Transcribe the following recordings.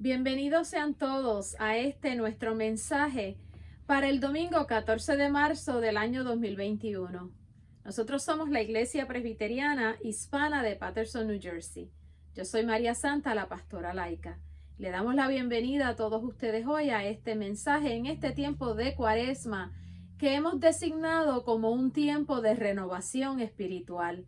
Bienvenidos sean todos a nuestro mensaje para el domingo 14 de marzo del año 2021. Nosotros somos la Iglesia Presbiteriana Hispana de Paterson, New Jersey. Yo soy María Santa, la pastora laica. Le damos la bienvenida a todos ustedes hoy a este mensaje en este tiempo de Cuaresma que hemos designado como un tiempo de renovación espiritual.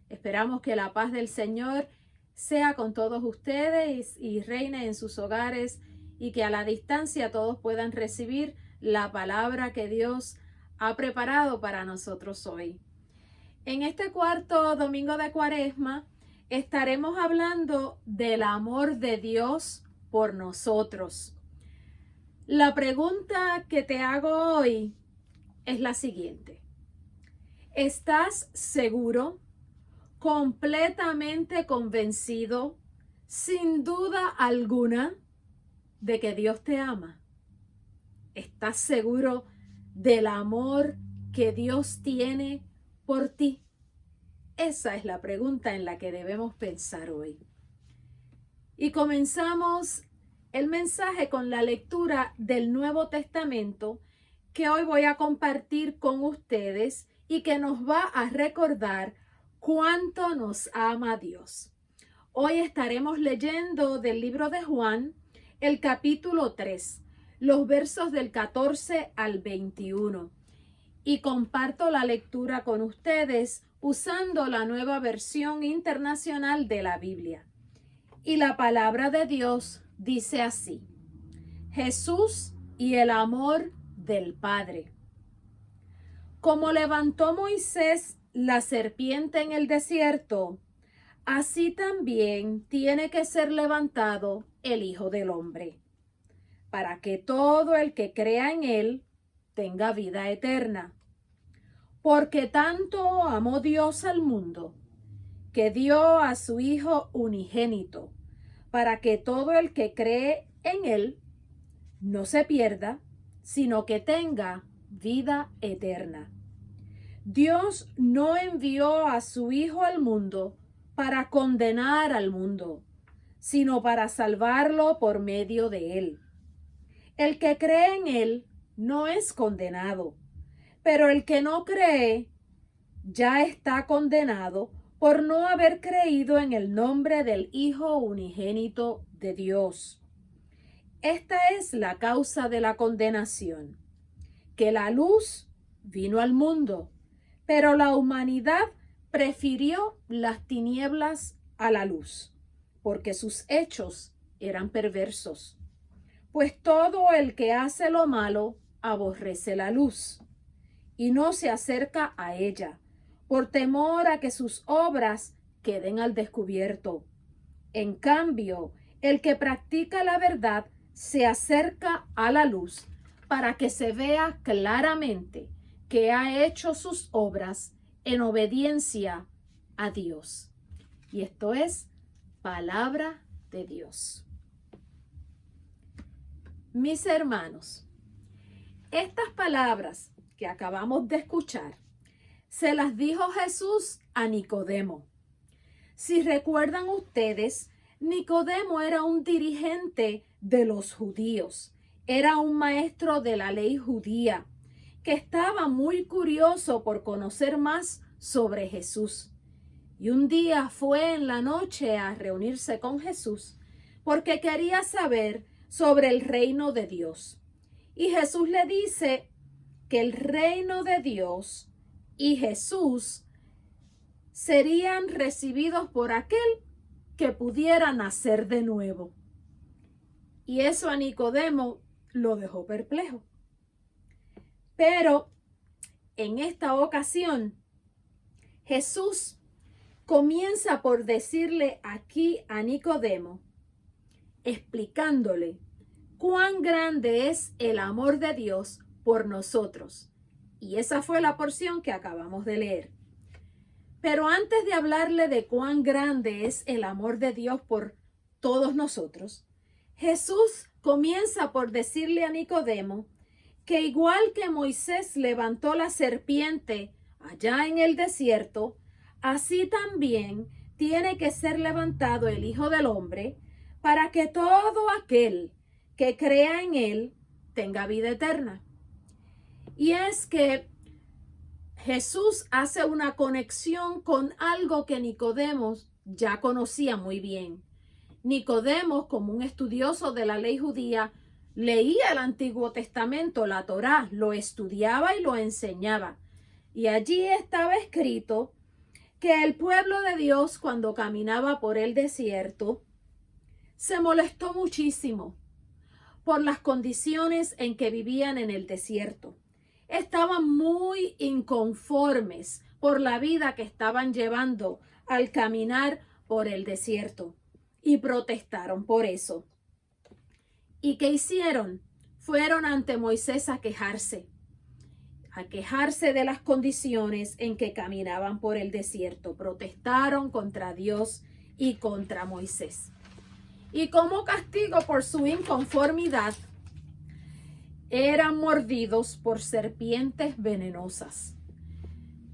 Esperamos que la paz del Señor sea con todos ustedes y reine en sus hogares y que a la distancia todos puedan recibir la palabra que Dios ha preparado para nosotros hoy. En este cuarto domingo de Cuaresma estaremos hablando del amor de Dios por nosotros. La pregunta que te hago hoy es la siguiente: ¿estás seguro, completamente convencido, sin duda alguna, de que Dios te ama? ¿Estás seguro del amor que Dios tiene por ti? Esa es la pregunta en la que debemos pensar hoy. Y comenzamos el mensaje con la lectura del Nuevo Testamento que hoy voy a compartir con ustedes y que nos va a recordar cuánto nos ama Dios. Hoy estaremos leyendo del libro de Juan, el capítulo 3, los versos del 14 al 21. Y comparto la lectura con ustedes usando la Nueva Versión Internacional de la Biblia. Y la palabra de Dios dice así: Jesús y el amor del Padre. Como levantó Moisés la serpiente en el desierto, así también tiene que ser levantado el Hijo del Hombre, para que todo el que crea en él tenga vida eterna. Porque tanto amó Dios al mundo, que dio a su Hijo unigénito, para que todo el que cree en él no se pierda, sino que tenga vida eterna. Dios no envió a su Hijo al mundo para condenar al mundo, sino para salvarlo por medio de él. El que cree en él no es condenado, pero el que no cree ya está condenado por no haber creído en el nombre del Hijo unigénito de Dios. Esta es la causa de la condenación, que la luz vino al mundo, pero la humanidad prefirió las tinieblas a la luz, porque sus hechos eran perversos. Pues todo el que hace lo malo aborrece la luz y no se acerca a ella, por temor a que sus obras queden al descubierto. En cambio, el que practica la verdad se acerca a la luz para que se vea claramente que ha hecho sus obras en obediencia a Dios. Y esto es palabra de Dios. Mis hermanos, estas palabras que acabamos de escuchar se las dijo Jesús a Nicodemo. Si recuerdan ustedes, Nicodemo era un dirigente de los judíos, era un maestro de la ley judía, que estaba muy curioso por conocer más sobre Jesús. Y un día fue en la noche a reunirse con Jesús porque quería saber sobre el reino de Dios. Y Jesús le dice que el reino de Dios y Jesús serían recibidos por aquel que pudiera nacer de nuevo. Y eso a Nicodemo lo dejó perplejo. Pero en esta ocasión, Jesús comienza por decirle aquí a Nicodemo, explicándole cuán grande es el amor de Dios por nosotros. Y esa fue la porción que acabamos de leer. Pero antes de hablarle de cuán grande es el amor de Dios por todos nosotros, Jesús comienza por decirle a Nicodemo que igual que Moisés levantó la serpiente allá en el desierto, así también tiene que ser levantado el Hijo del Hombre para que todo aquel que crea en él tenga vida eterna. Y es que Jesús hace una conexión con algo que Nicodemo ya conocía muy bien. Nicodemo, como un estudioso de la ley judía, leía el Antiguo Testamento, la Torá, lo estudiaba y lo enseñaba. Y allí estaba escrito que el pueblo de Dios, cuando caminaba por el desierto, se molestó muchísimo por las condiciones en que vivían en el desierto. Estaban muy inconformes por la vida que estaban llevando al caminar por el desierto y protestaron por eso. ¿Y qué hicieron? Fueron ante Moisés a quejarse de las condiciones en que caminaban por el desierto. Protestaron contra Dios y contra Moisés. Y como castigo por su inconformidad, eran mordidos por serpientes venenosas.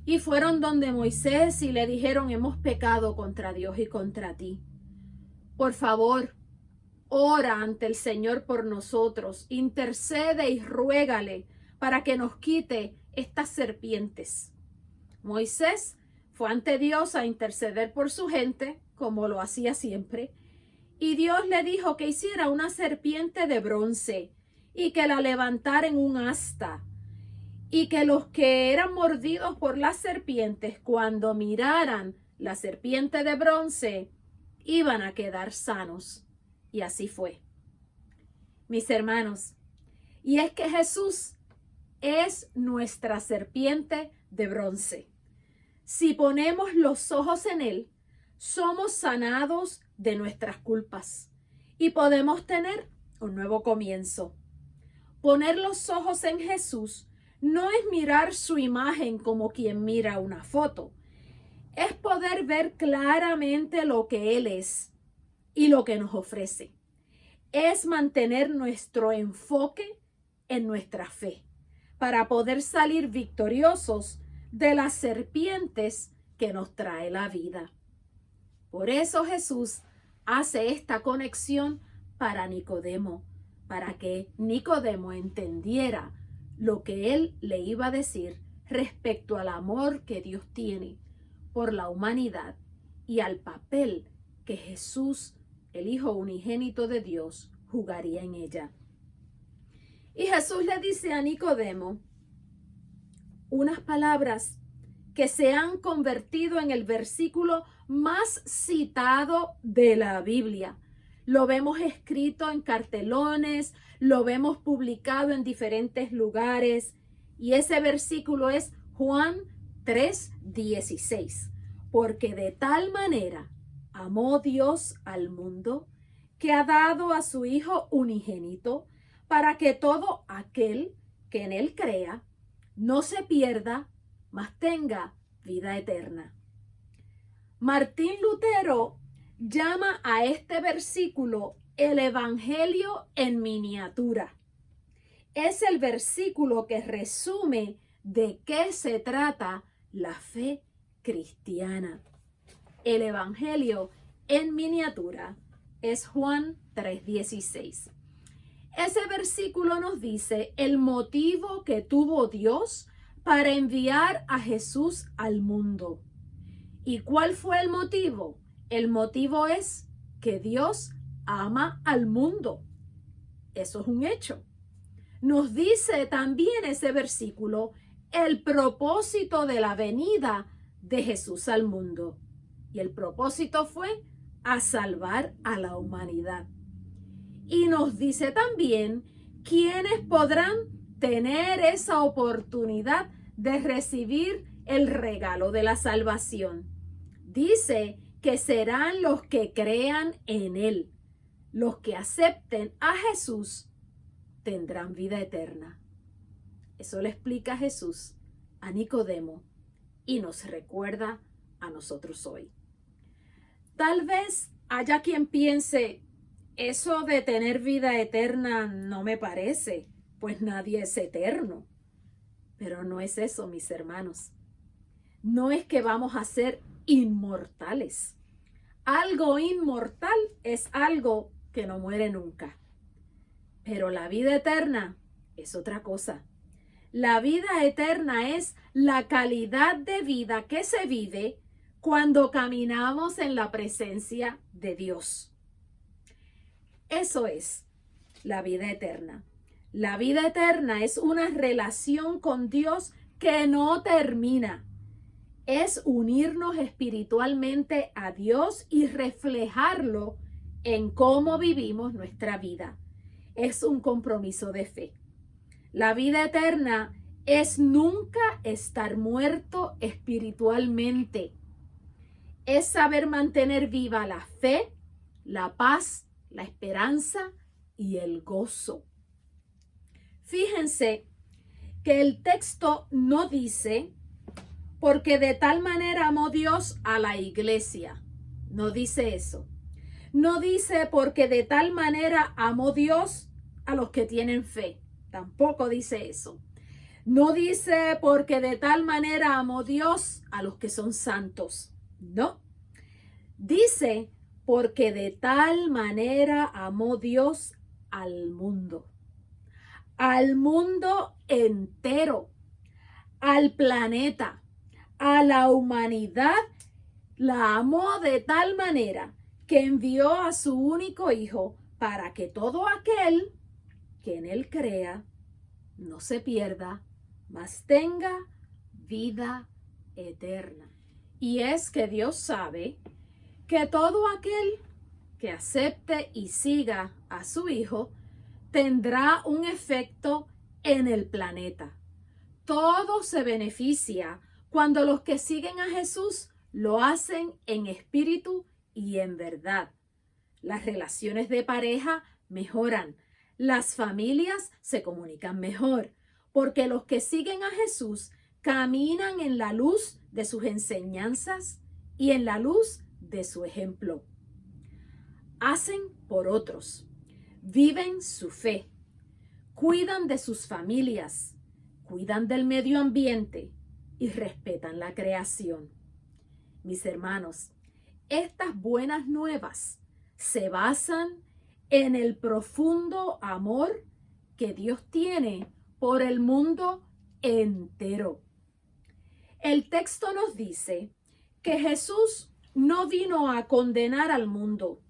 Y fueron donde Moisés y le dijeron: hemos pecado contra Dios y contra ti. Por favor, ora ante el Señor por nosotros, intercede y ruégale para que nos quite estas serpientes. Moisés fue ante Dios a interceder por su gente, como lo hacía siempre, y Dios le dijo que hiciera una serpiente de bronce y que la levantara en un asta, y que los que eran mordidos por las serpientes, cuando miraran la serpiente de bronce, iban a quedar sanos. Y así fue. Mis hermanos, y es que Jesús es nuestra serpiente de bronce. Si ponemos los ojos en Él, somos sanados de nuestras culpas y podemos tener un nuevo comienzo. Poner los ojos en Jesús no es mirar su imagen como quien mira una foto. Es poder ver claramente lo que Él es y lo que nos ofrece. Es mantener nuestro enfoque en nuestra fe para poder salir victoriosos de las serpientes que nos trae la vida. Por eso Jesús hace esta conexión para Nicodemo, para que Nicodemo entendiera lo que él le iba a decir respecto al amor que Dios tiene por la humanidad y al papel que Jesús, el Hijo unigénito de Dios, jugaría en ella. Y Jesús le dice a Nicodemo unas palabras que se han convertido en el versículo más citado de la Biblia. Lo vemos escrito en cartelones, lo vemos publicado en diferentes lugares, y ese versículo es Juan 3:16. Porque de tal manera amó Dios al mundo, que ha dado a su Hijo unigénito, para que todo aquel que en él crea no se pierda, mas tenga vida eterna. Martín Lutero llama a este versículo el Evangelio en miniatura. Es el versículo que resume de qué se trata la fe cristiana. El Evangelio en miniatura es Juan 3:16. Ese versículo nos dice el motivo que tuvo Dios para enviar a Jesús al mundo. ¿Y cuál fue el motivo? El motivo es que Dios ama al mundo. Eso es un hecho. Nos dice también ese versículo el propósito de la venida de Jesús al mundo. Y el propósito fue a salvar a la humanidad. Y nos dice también quiénes podrán tener esa oportunidad de recibir el regalo de la salvación. Dice que serán los que crean en Él. Los que acepten a Jesús tendrán vida eterna. Eso le explica Jesús a Nicodemo y nos recuerda a nosotros hoy. Tal vez haya quien piense, eso de tener vida eterna no me parece, pues nadie es eterno. Pero no es eso, mis hermanos. No es que vamos a ser inmortales. Algo inmortal es algo que no muere nunca. Pero la vida eterna es otra cosa. La vida eterna es la calidad de vida que se vive cuando caminamos en la presencia de Dios. Eso es la vida eterna. La vida eterna es una relación con Dios que no termina. Es unirnos espiritualmente a Dios y reflejarlo en cómo vivimos nuestra vida. Es un compromiso de fe. La vida eterna es nunca estar muerto espiritualmente. Es saber mantener viva la fe, la paz, la esperanza y el gozo. Fíjense que el texto no dice, porque de tal manera amó Dios a la iglesia. No dice eso. No dice, porque de tal manera amó Dios a los que tienen fe. Tampoco dice eso. No dice, porque de tal manera amó Dios a los que son santos. No. Dice, porque de tal manera amó Dios al mundo entero, al planeta, a la humanidad. La amó de tal manera que envió a su único hijo para que todo aquel que en él crea no se pierda, mas tenga vida eterna. Y es que Dios sabe que todo aquel que acepte y siga a su hijo tendrá un efecto en el planeta. Todo se beneficia cuando los que siguen a Jesús lo hacen en espíritu y en verdad. Las relaciones de pareja mejoran. Las familias se comunican mejor, porque los que siguen a Jesús caminan en la luz de sus enseñanzas y en la luz de su ejemplo. Hacen por otros, viven su fe, cuidan de sus familias, cuidan del medio ambiente y respetan la creación. Mis hermanos, estas buenas nuevas se basan en el profundo amor que Dios tiene por el mundo entero. El texto nos dice que Jesús no vino a condenar al mundo.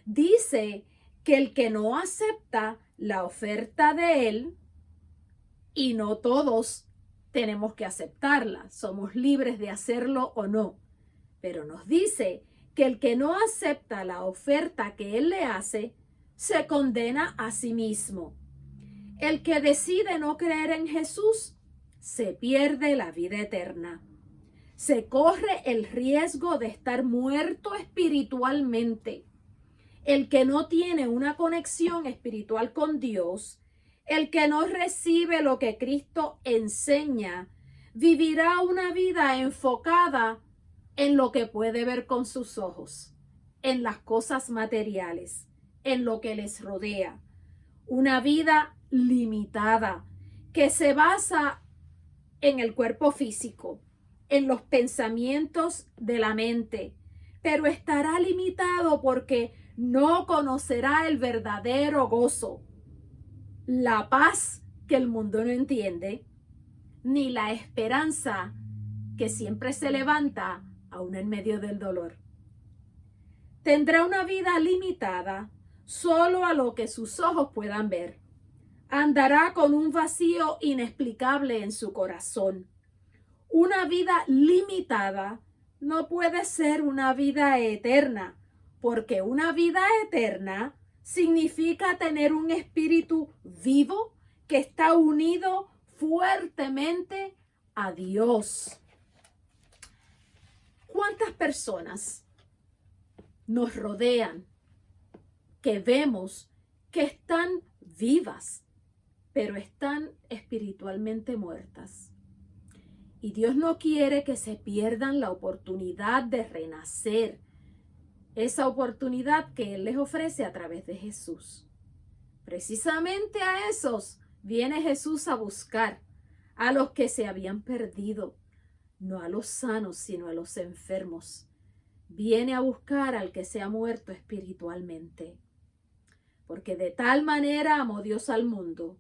Dice que el que no acepta la oferta de él, y no todos tenemos que aceptarla, somos libres de hacerlo o no, pero nos dice que el que no acepta la oferta que él le hace, se condena a sí mismo. El que decide no creer en Jesús, se pierde la vida eterna. Se corre el riesgo de estar muerto espiritualmente. El que no tiene una conexión espiritual con Dios, el que no recibe lo que Cristo enseña, vivirá una vida enfocada en lo que puede ver con sus ojos, en las cosas materiales, en lo que les rodea. Una vida limitada que se basa en el cuerpo físico, en los pensamientos de la mente, pero estará limitado porque no conocerá el verdadero gozo, la paz que el mundo no entiende, ni la esperanza que siempre se levanta aún en medio del dolor. Tendrá una vida limitada solo a lo que sus ojos puedan ver. Andará con un vacío inexplicable en su corazón. Una vida limitada no puede ser una vida eterna, porque una vida eterna significa tener un espíritu vivo que está unido fuertemente a Dios. ¿Cuántas personas nos rodean que vemos que están vivas, pero están espiritualmente muertas? Y Dios no quiere que se pierdan la oportunidad de renacer, esa oportunidad que Él les ofrece a través de Jesús. Precisamente a esos viene Jesús a buscar, a los que se habían perdido, no a los sanos, sino a los enfermos. Viene a buscar al que se ha muerto espiritualmente. Porque de tal manera amó Dios al mundo,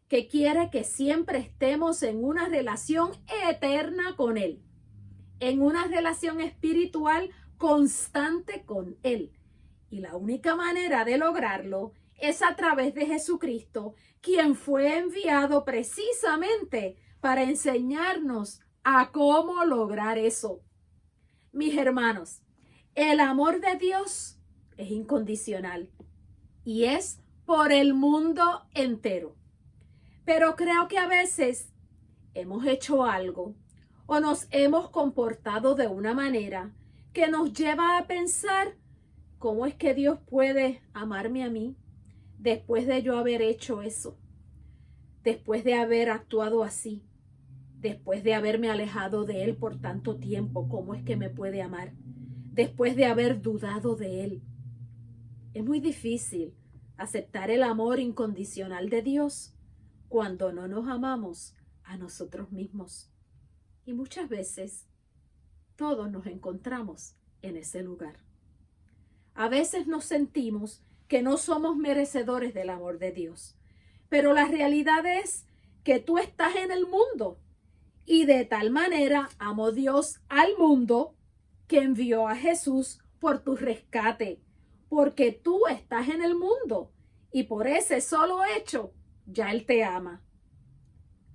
que quiere que siempre estemos en una relación eterna con Él, en una relación espiritual constante con Él. Y la única manera de lograrlo es a través de Jesucristo, quien fue enviado precisamente para enseñarnos a cómo lograr eso. Mis hermanos, el amor de Dios es incondicional y es por el mundo entero. Pero creo que a veces hemos hecho algo o nos hemos comportado de una manera que nos lleva a pensar, ¿cómo es que Dios puede amarme a mí después de yo haber hecho eso? Después de haber actuado así, después de haberme alejado de Él por tanto tiempo, ¿cómo es que me puede amar? Después de haber dudado de Él. Es muy difícil aceptar el amor incondicional de Dios cuando no nos amamos a nosotros mismos. Y muchas veces todos nos encontramos en ese lugar. A veces nos sentimos que no somos merecedores del amor de Dios, pero la realidad es que tú estás en el mundo y de tal manera amó Dios al mundo que envió a Jesús por tu rescate, porque tú estás en el mundo y por ese solo hecho ya Él te ama.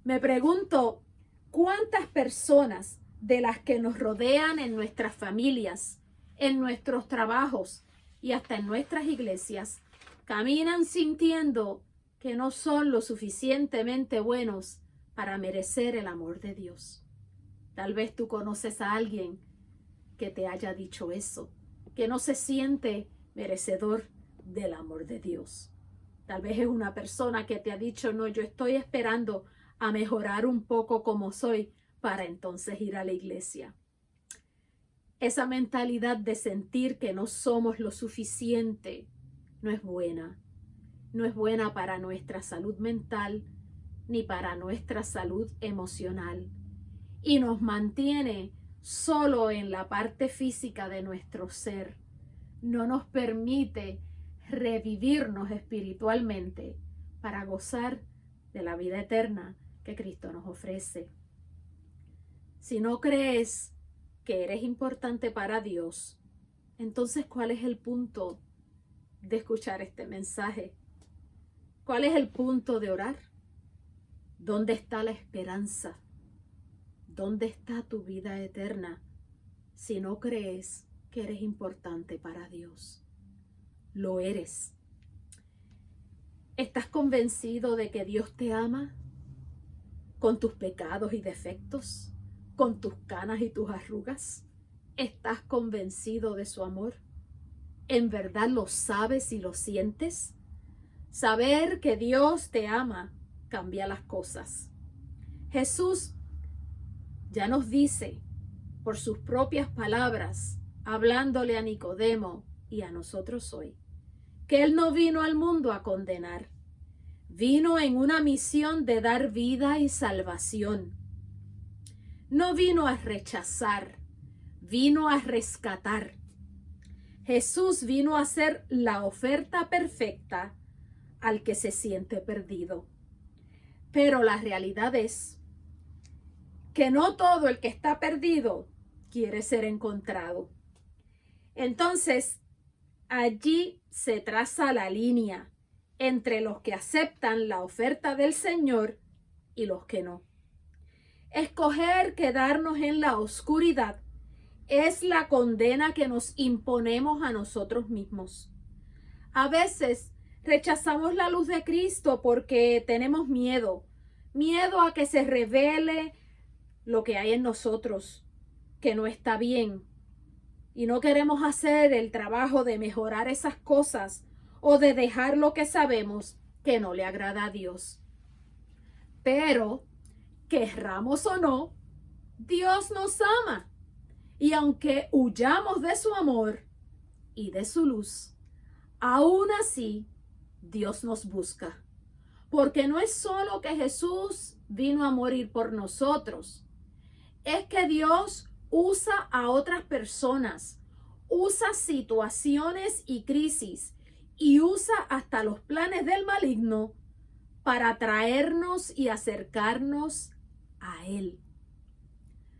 Me pregunto, ¿cuántas personas de las que nos rodean en nuestras familias, en nuestros trabajos y hasta en nuestras iglesias caminan sintiendo que no son lo suficientemente buenos para merecer el amor de Dios? Tal vez tú conoces a alguien que te haya dicho eso, que no se siente merecedor del amor de Dios. Tal vez es una persona que te ha dicho, no, yo estoy esperando a mejorar un poco como soy para entonces ir a la iglesia. Esa mentalidad de sentir que no somos lo suficiente no es buena. No es buena para nuestra salud mental ni para nuestra salud emocional. Y nos mantiene solo en la parte física de nuestro ser. No nos permite revivirnos espiritualmente para gozar de la vida eterna que Cristo nos ofrece. Si no crees que eres importante para Dios, entonces ¿cuál es el punto de escuchar este mensaje? ¿Cuál es el punto de orar? ¿Dónde está la esperanza? ¿Dónde está tu vida eterna si no crees que eres importante para Dios? Lo eres. ¿Estás convencido de que Dios te ama con tus pecados y defectos, con tus canas y tus arrugas? ¿Estás convencido de su amor? ¿En verdad lo sabes y lo sientes? Saber que Dios te ama cambia las cosas. Jesús ya nos dice por sus propias palabras, hablándole a Nicodemo y a nosotros hoy, que Él no vino al mundo a condenar, vino en una misión de dar vida y salvación. No vino a rechazar, vino a rescatar. Jesús vino a ser la oferta perfecta al que se siente perdido. Pero la realidad es que no todo el que está perdido quiere ser encontrado. Entonces, allí se traza la línea entre los que aceptan la oferta del Señor y los que no. Escoger quedarnos en la oscuridad es la condena que nos imponemos a nosotros mismos. A veces rechazamos la luz de Cristo porque tenemos miedo a que se revele lo que hay en nosotros, que no está bien. Y no queremos hacer el trabajo de mejorar esas cosas o de dejar lo que sabemos que no le agrada a Dios. Pero, querramos o no, Dios nos ama. Y aunque huyamos de su amor y de su luz, aún así Dios nos busca. Porque no es solo que Jesús vino a morir por nosotros, es que Dios usa a otras personas, usa situaciones y crisis y usa hasta los planes del maligno para atraernos y acercarnos a Él.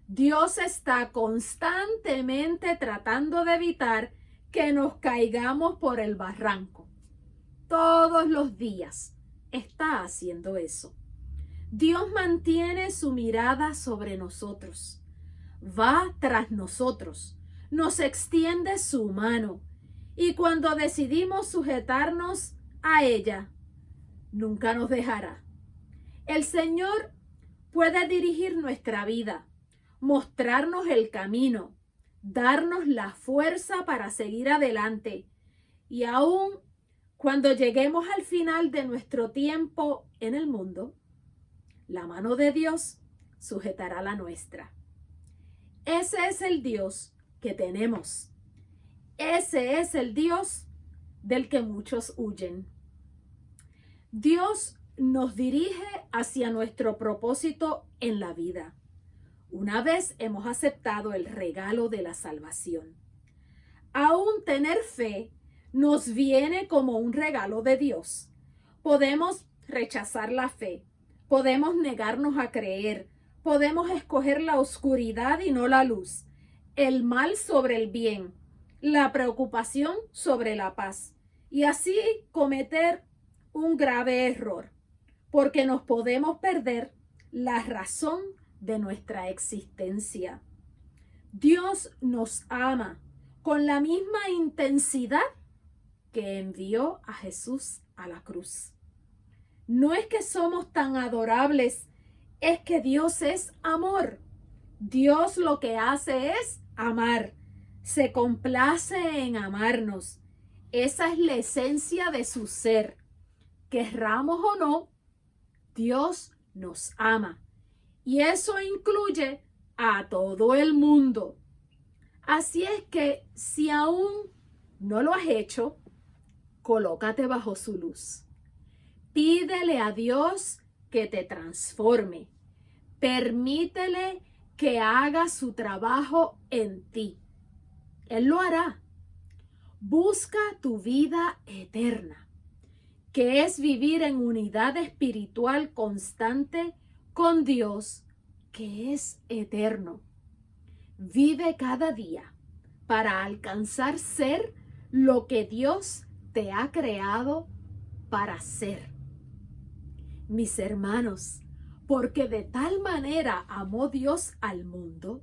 Dios está constantemente tratando de evitar que nos caigamos por el barranco. Todos los días está haciendo eso. Dios mantiene su mirada sobre nosotros. Va tras nosotros. Nos extiende su mano. Y cuando decidimos sujetarnos a ella, nunca nos dejará. El Señor puede dirigir nuestra vida, mostrarnos el camino, darnos la fuerza para seguir adelante. Y aún cuando lleguemos al final de nuestro tiempo en el mundo, la mano de Dios sujetará la nuestra. Ese es el Dios que tenemos. Ese es el Dios del que muchos huyen. Dios nos dirige hacia nuestro propósito en la vida, una vez hemos aceptado el regalo de la salvación. Aún tener fe nos viene como un regalo de Dios. Podemos rechazar la fe, podemos negarnos a creer, podemos escoger la oscuridad y no la luz, el mal sobre el bien, la preocupación sobre la paz, y así cometer un grave error, porque nos podemos perder la razón de nuestra existencia. Dios nos ama con la misma intensidad que envió a Jesús a la cruz. No es que somos tan adorables, es que Dios es amor. Dios lo que hace es amar. Se complace en amarnos. Esa es la esencia de su ser. Querramos o no, Dios nos ama. Y eso incluye a todo el mundo. Así es que si aún no lo has hecho, colócate bajo su luz. Pídele a Dios que te transforme. Permítele que haga su trabajo en ti. Él lo hará. Busca tu vida eterna, que es vivir en unidad espiritual constante con Dios, que es eterno. Vive cada día para alcanzar ser lo que Dios te ha creado para ser. Mis hermanos, porque de tal manera amó Dios al mundo,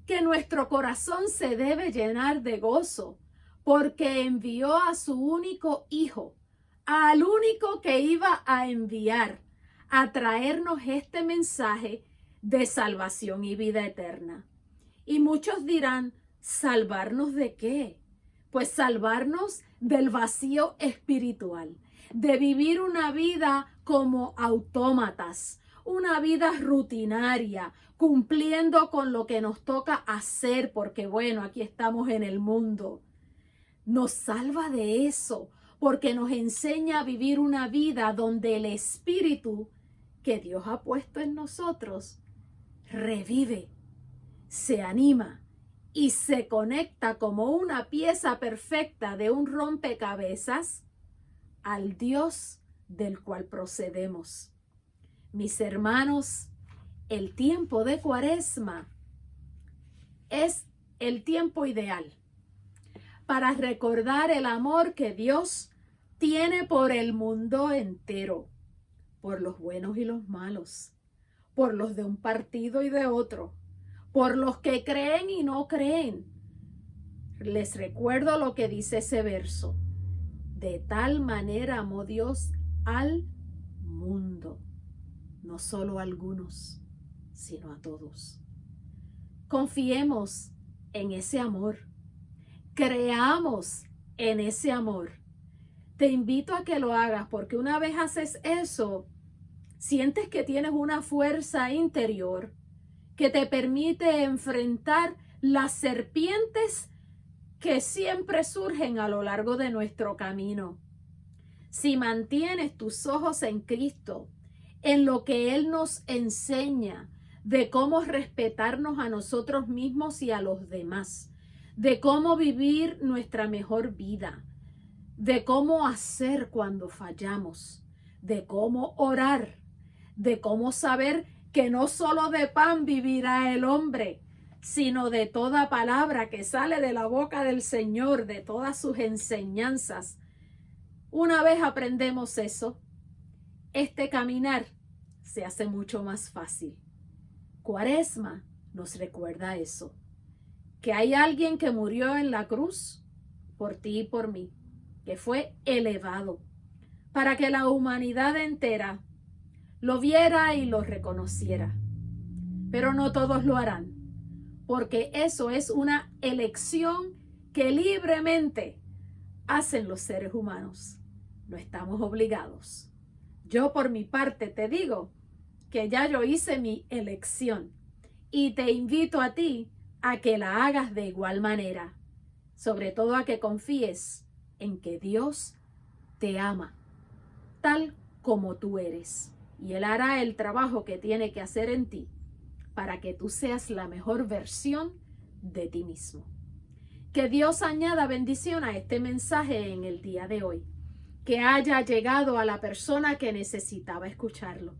que nuestro corazón se debe llenar de gozo, porque envió a su único Hijo, al único que iba a enviar, a traernos este mensaje de salvación y vida eterna. Y muchos dirán, ¿salvarnos de qué? Pues salvarnos del vacío espiritual, de vivir una vida como autómatas, una vida rutinaria, cumpliendo con lo que nos toca hacer, porque bueno, aquí estamos en el mundo. Nos salva de eso, porque nos enseña a vivir una vida donde el espíritu que Dios ha puesto en nosotros revive, se anima y se conecta como una pieza perfecta de un rompecabezas al Dios del cual procedemos. Mis hermanos, el tiempo de Cuaresma es el tiempo ideal para recordar el amor que Dios tiene por el mundo entero, por los buenos y los malos, por los de un partido y de otro, por los que creen y no creen. Les recuerdo lo que dice ese verso. De tal manera amó Dios al mundo, no solo a algunos, sino a todos. Confiemos en ese amor. Creamos en ese amor. Te invito a que lo hagas, porque una vez haces eso, sientes que tienes una fuerza interior que te permite enfrentar las serpientes que siempre surgen a lo largo de nuestro camino. Si mantienes tus ojos en Cristo, en lo que Él nos enseña de cómo respetarnos a nosotros mismos y a los demás, de cómo vivir nuestra mejor vida, de cómo hacer cuando fallamos, de cómo orar, de cómo saber que no solo de pan vivirá el hombre, sino de toda palabra que sale de la boca del Señor, de todas sus enseñanzas. Una vez aprendemos eso, este caminar se hace mucho más fácil. Cuaresma nos recuerda eso, que hay alguien que murió en la cruz por ti y por mí, que fue elevado para que la humanidad entera lo viera y lo reconociera. Pero no todos lo harán, porque eso es una elección que libremente hacen los seres humanos. No estamos obligados. Yo por mi parte te digo que ya yo hice mi elección y te invito a ti a que la hagas de igual manera, sobre todo a que confíes en que Dios te ama tal como tú eres y Él hará el trabajo que tiene que hacer en ti para que tú seas la mejor versión de ti mismo. Que Dios añada bendición a este mensaje en el día de hoy, que haya llegado a la persona que necesitaba escucharlo.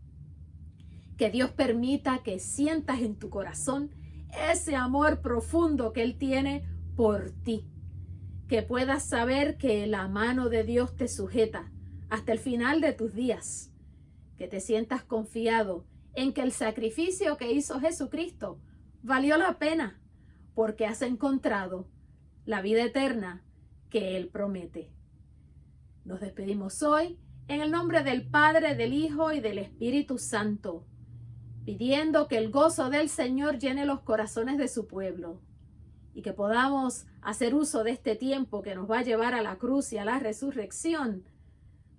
Que Dios permita que sientas en tu corazón ese amor profundo que Él tiene por ti. Que puedas saber que la mano de Dios te sujeta hasta el final de tus días. Que te sientas confiado en que el sacrificio que hizo Jesucristo valió la pena, porque has encontrado la vida eterna que Él promete. Nos despedimos hoy en el nombre del Padre, del Hijo y del Espíritu Santo, pidiendo que el gozo del Señor llene los corazones de su pueblo y que podamos hacer uso de este tiempo que nos va a llevar a la cruz y a la resurrección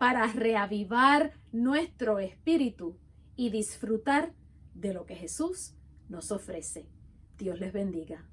para reavivar nuestro espíritu y disfrutar de lo que Jesús nos ofrece. Dios les bendiga.